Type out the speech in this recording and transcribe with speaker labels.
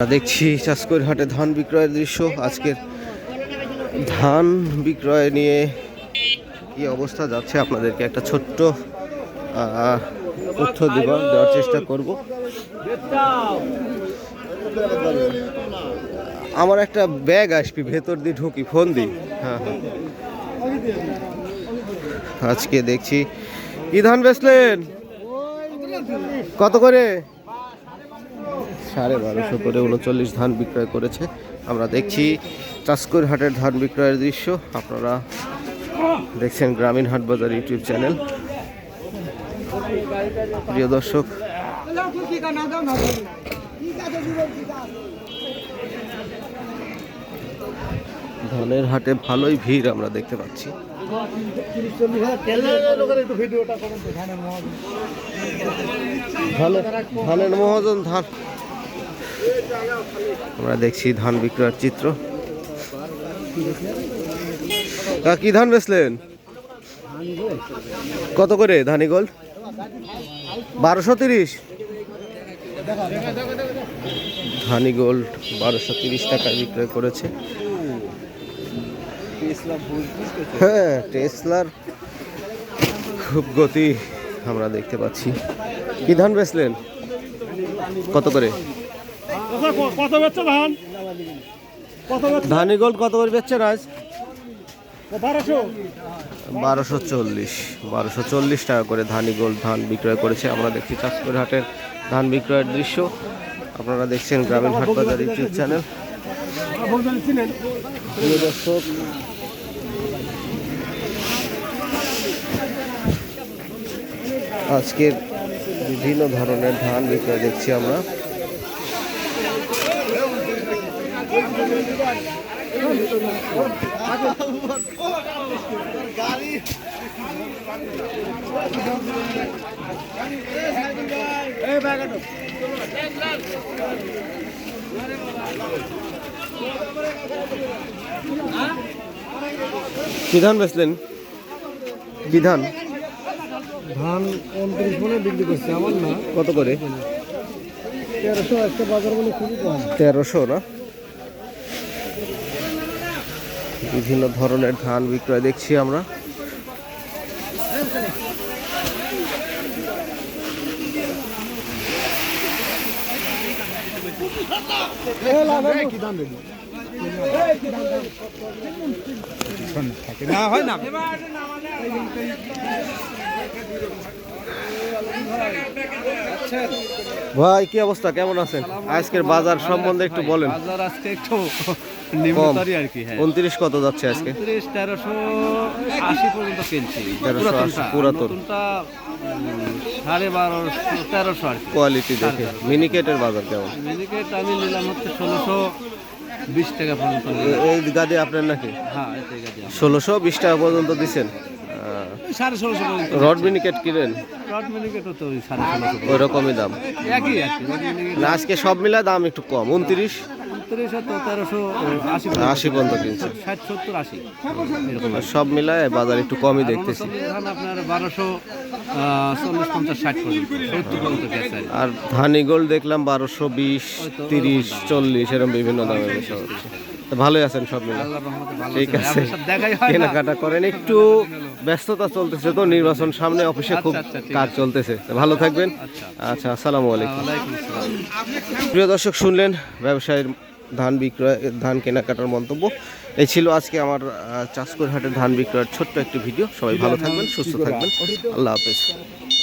Speaker 1: দেখছি চাষকৈর হাটে ধান বিক্রয়ের দৃশ্য। আজকের ধান বিক্রয় নিয়ে কি অবস্থা যাচ্ছে আপনাদেরকে একটা ছোট্ট তথ্য দেওয়ার চেষ্টা করব। আমার একটা ব্যাগ আসবি ভেতর দিয়ে ঢুকি ফোন দিই। হ্যাঁ হ্যাঁ, আজকে দেখছি কি ধান বেচলেন, কত করে? 1250 করে 39 ধান বিক্রয় করেছে। আমরা দেখছি চাষকৈর হাটের ধান বিক্রয়ের দৃশ্য। আপনারা দেখছেন গ্রামীণ হাট বাজার ইউটিউব চ্যানেল। প্রিয় দর্শক, ধানের হাটে ভালোই ভিড় আমরা দেখতে পাচ্ছি। ধানের মহাজন ধান আমরা দেখছি ধান বিক্রয়ের চিত্র। কি ধান বেচলেন, কত করে? ধানি গোল্ড 1230, ধানি গোল্ড 1230 টাকায় বিক্রয় করেছে। হ্যাঁ, টেসলার খুব গতি আমরা দেখতে পাচ্ছি। কি ধান বেচলেন, কত করে? ধানি গোল্ড কত করে বেচছেন আজ? 1240 টাকা করে ধানি গোল্ড ধান বিক্রয় করেছে। আমরা দেখছি চাষকৈর হাটের ধান বিক্রয়ের দৃশ্য। আপনারা দেখছেন গ্রামীণ হাট বাজার ইউটিউব চ্যানেল। প্রিয় দর্শক, আজকের বিভিন্ন ধরনের ধান বিক্রয় দেখছি আমরা। কি ধান বেচলেন, কি ধান?
Speaker 2: ধান 29 মনে বিক্রি করছে আমার না।
Speaker 1: কত করে?
Speaker 2: 1300। একটা বাজার বলে খুবই কম।
Speaker 1: 1300 না? বিভিন্ন ধরনের ধান বিক্রয় দেখছি আমরা। ভাই কি অবস্থা, কেমন আছেন? আজকের বাজার সম্বন্ধে একটু বলেন।
Speaker 2: বাজার আজকে একটু নিম্নতরই আর কি। হ্যাঁ,
Speaker 1: 29 কত যাচ্ছে আজকে?
Speaker 2: 1380 পর্যন্ত কিনছি।
Speaker 1: 1380 পুরাতন।
Speaker 2: নতুনটা 1250 1300 আর কি।
Speaker 1: কোয়ালিটি দেখে। মিনিকেটের বাজার কেমন?
Speaker 2: মিনিকেট আমি নিলাম হচ্ছে 1620 টাকা পর্যন্ত।
Speaker 1: এই গাদি আপনার নাকি?
Speaker 2: হ্যাঁ, এই গাদি
Speaker 1: 1620 টাকা পর্যন্ত দিচ্ছেন।
Speaker 2: 1650 পর্যন্ত।
Speaker 1: রড মিনিকেট কিনেন?
Speaker 2: রড মিনিকেটও তো 1650
Speaker 1: ওই রকমই দাম।
Speaker 2: একই আর কি। রড মিনিকেট
Speaker 1: না, আজকে সব মিলা দাম একটু কম। 29
Speaker 2: তো 1380
Speaker 1: পর্যন্ত কিনছে।
Speaker 2: 60 70 80 এরকম।
Speaker 1: সব মিলায় বাজার একটু কমই দেখতেছি।
Speaker 2: ধান আপনার 1240 50 60 পর্যন্ত 70 পর্যন্ত গেছে আর কি।
Speaker 1: আর ধানি গোল্ড দেখলাম 1220 30 40 এরকম বিভিন্ন দামে বেচা হচ্ছে। তো ভালোই আছেন সব মিলে?
Speaker 2: আল্লাহর রহমতে ভালো
Speaker 1: ঠিক
Speaker 2: আছে।
Speaker 1: আছে,
Speaker 2: আপনার সাথে দেখাই হয় না।
Speaker 1: কেনাকাটা করেন। একটু ব্যস্ততা চলতেছে তো, নির্বাচন সামনে, অফিসে খুব
Speaker 2: আচ্ছা, ঠিক
Speaker 1: কাজ চলতেছে। ভালো থাকবেন। আচ্ছা, আসসালামু আলাইকুম।
Speaker 2: ওয়ালাইকুম আসসালাম।
Speaker 1: প্রিয় দর্শক, শুনলেন ব্যবসায়ীর ধান বিক্রয়, ধান কেনাকাটার মন্তব্য। এই ছিল আজকে আমার চাষকৈর হাটের ধান বিক্রয়ের ছোট্ট একটি ভিডিও। সবাই ভালো থাকবেন, সুস্থ থাকবেন। আল্লাহ হাফেজ।